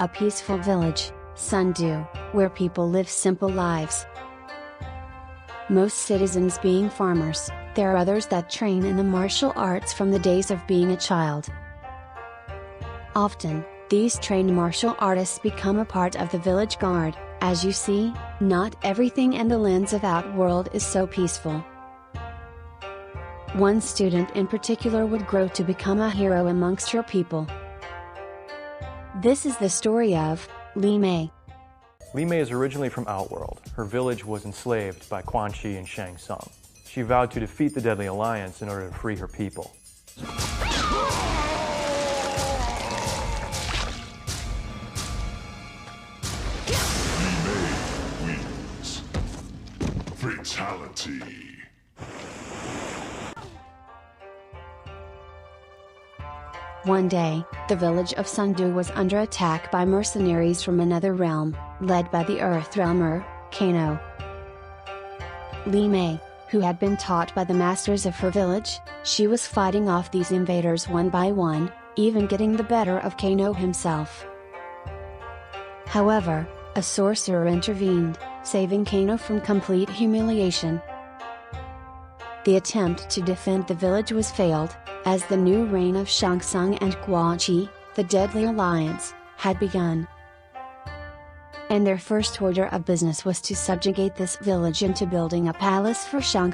a peaceful village, Sundu, where people live simple lives. Most citizens being farmers, there are others that train in the martial arts from the days of being a child. Often, these trained martial artists become a part of the village guard. As you see, not everything in the lands of Outworld is so peaceful. One student in particular would grow to become a hero amongst her people. This is the story of Li Mei. Li Mei is originally from Outworld. Her village was enslaved by Quan and Shang. She vowed to defeat the Deadly Alliance in order to free her people. Li Mei wins. Fatality. One day, the village of Sundu was under attack by mercenaries from another realm, led by the Earth Realmer, Kano. Li Mei, who had been taught by the masters of her village, she was fighting off these invaders one by one, even getting the better of Kano himself. However, a sorcerer intervened, saving Kano from complete humiliation. The attempt to defend the village was failed, as the new reign of Shang and Quan, the Deadly Alliance, had begun. And their first order of business was to subjugate this village into building a palace for Shang.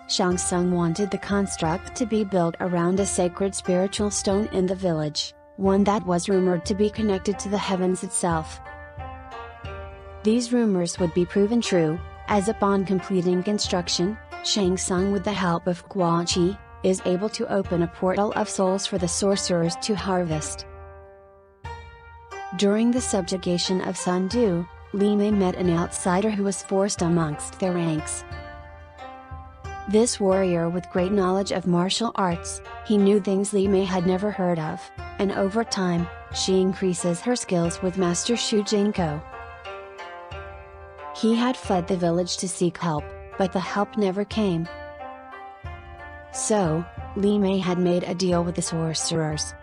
Shang wanted the construct to be built around a sacred spiritual stone in the village, one that was rumored to be connected to the heavens itself. These rumors would be proven true, as upon completing construction, Shang, with the help of Quan, is able to open a portal of souls for the sorcerers to harvest. During the subjugation of Sundu, Li Mei met an outsider who was forced amongst their ranks. This warrior with great knowledge of martial arts, he knew things Li Mei had never heard of, and over time, she increases her skills with Master Shujinko. He had fled the village to seek help, but the help never came. So, Li Mei had made a deal with the sorcerers.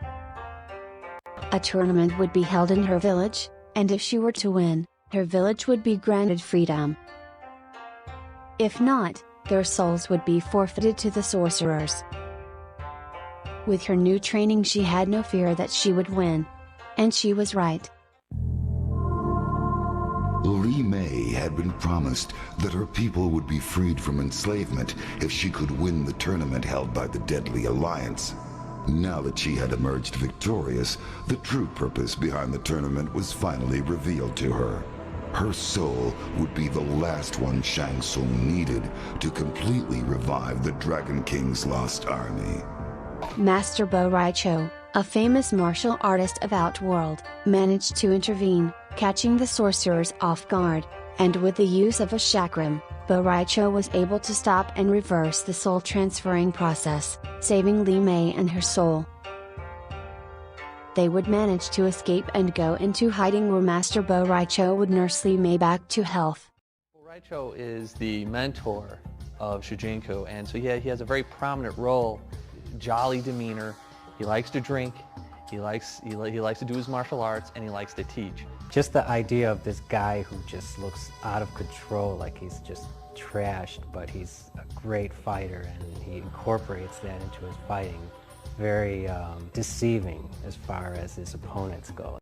A tournament would be held in her village, and if she were to win, her village would be granted freedom. If not, their souls would be forfeited to the sorcerers. With her new training, she had no fear that she would win. And she was right. Li Mei had been promised that her people would be freed from enslavement if she could win the tournament held by the Deadly Alliance. Now that she had emerged victorious, the true purpose behind the tournament was finally revealed to her. Her soul would be the last one Shang Tsung needed to completely revive the Dragon King's lost army. Master Bo Raicho, a famous martial artist of Outworld, managed to intervene, catching the sorcerers off guard, and with the use of a chakram, Bo Raicho was able to stop and reverse the soul transferring process, saving Li Mei and her soul. They would manage to escape and go into hiding where Master Bo Raicho would nurse Li Mei back to health. Bo Raicho is the mentor of Shujinko, and so yeah, he has a very prominent role, jolly demeanor, he likes to drink, he likes to do his martial arts, and he likes to teach. Just the idea of this guy who just looks out of control, like he's just trashed, but he's a great fighter, and he incorporates that into his fighting. Very deceiving as far as his opponents go.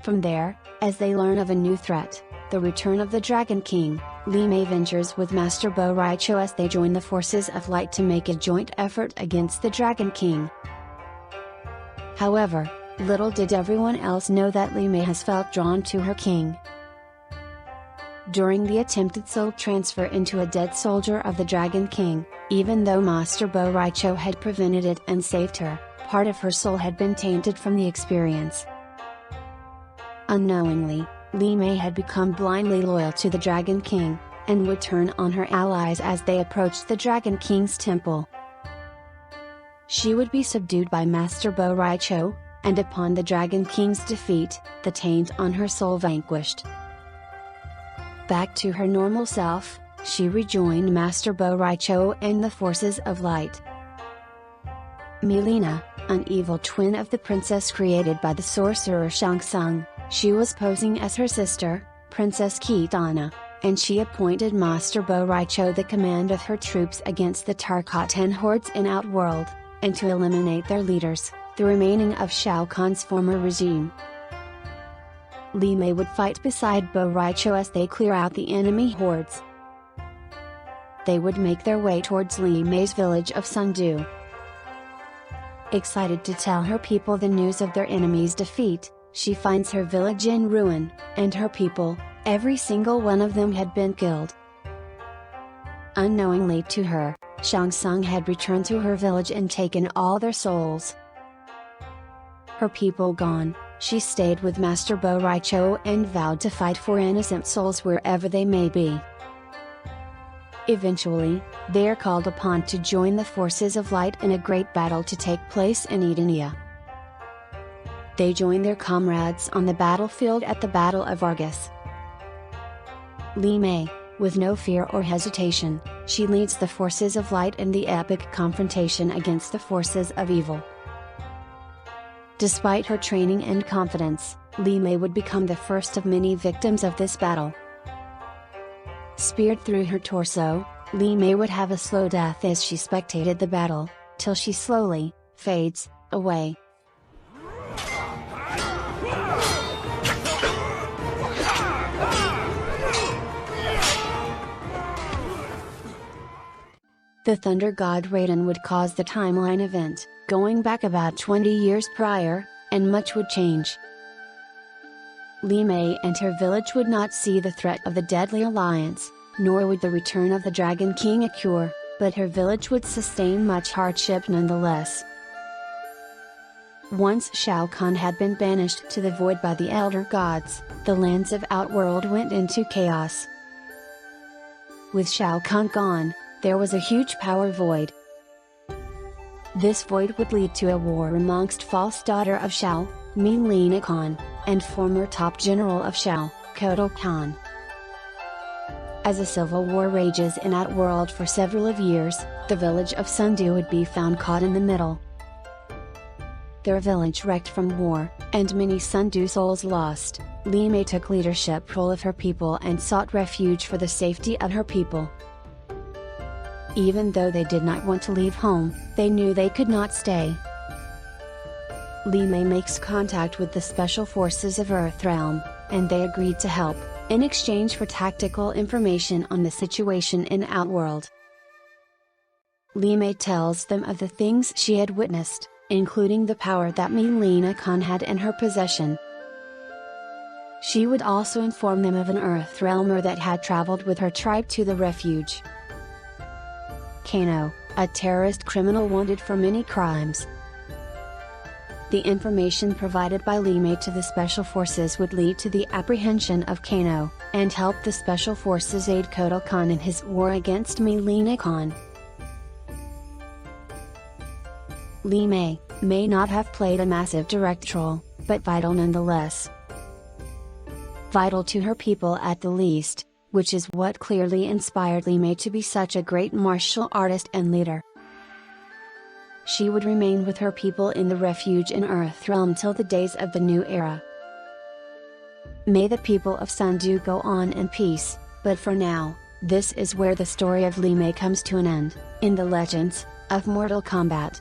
From there, as they learn of a new threat, the return of the Dragon King, Li Mei ventures with Master Bo Raicho as they join the forces of light to make a joint effort against the Dragon King. However, little did everyone else know that Li Mei has felt drawn to her king. During the attempted soul transfer into a dead soldier of the Dragon King, even though Master Bo Raicho had prevented it and saved her, part of her soul had been tainted from the experience. Unknowingly, Li Mei had become blindly loyal to the Dragon King, and would turn on her allies as they approached the Dragon King's temple. She would be subdued by Master Bo Raicho, and upon the Dragon King's defeat, the taint on her soul vanquished. Back to her normal self, she rejoined Master Bo Raicho and the forces of light. Milena, an evil twin of the princess created by the sorcerer Shang. She was posing as her sister, Princess Kitana, and she appointed Master Bo Raicho the command of her troops against the Tarkatan hordes in Outworld, and to eliminate their leaders, the remaining of Shao Kahn's former regime. Li Mei would fight beside Bo Raicho as they clear out the enemy hordes. They would make their way towards Li Mei's village of Sundu. Excited to tell her people the news of their enemy's defeat, she finds her village in ruin, and her people, every single one of them had been killed. Unknowingly to her, Shang Tsung had returned to her village and taken all their souls. Her people gone, she stayed with Master Bo Raicho and vowed to fight for innocent souls wherever they may be. Eventually, they are called upon to join the forces of light in a great battle to take place in Edenia. They join their comrades on the battlefield at the Battle of Argus. Li Mei, with no fear or hesitation, she leads the forces of light in the epic confrontation against the forces of evil. Despite her training and confidence, Li Mei would become the first of many victims of this battle. Speared through her torso, Li Mei would have a slow death as she spectated the battle, till she slowly fades away. The Thunder God Raiden would cause the timeline event, going back about 20 years prior, and much would change. Li Mei and her village would not see the threat of the Deadly Alliance, nor would the return of the Dragon King occur, but her village would sustain much hardship nonetheless. Once Shao Kahn had been banished to the void by the Elder Gods, the lands of Outworld went into chaos. With Shao Kahn gone, there was a huge power void. This void would lead to a war amongst false daughter of Shao, Milena Khan, and former top general of Shao, Kotal Khan. As a civil war rages in Outworld for several of years, the village of Sundu would be found caught in the middle. Their village wrecked from war, and many Sundu souls lost, Li Mei took leadership role of her people and sought refuge for the safety of her people. Even though they did not want to leave home, they knew they could not stay. Li Mei makes contact with the Special Forces of Earthrealm, and they agreed to help, in exchange for tactical information on the situation in Outworld. Li Mei tells them of the things she had witnessed, including the power that Milena Khan had in her possession. She would also inform them of an Earthrealmer that had traveled with her tribe to the refuge. Kano, a terrorist criminal wanted for many crimes. The information provided by Li Mei to the Special Forces would lead to the apprehension of Kano, and help the Special Forces aid Kotal Khan in his war against Milena Khan. Li Mei may not have played a massive direct role, but vital nonetheless. Vital to her people at the least, which is what clearly inspired Li Mei to be such a great martial artist and leader. She would remain with her people in the refuge in Earthrealm till the days of the new era. May the people of Sundu go on in peace, but for now, this is where the story of Li Mei comes to an end, in the legends of Mortal Kombat.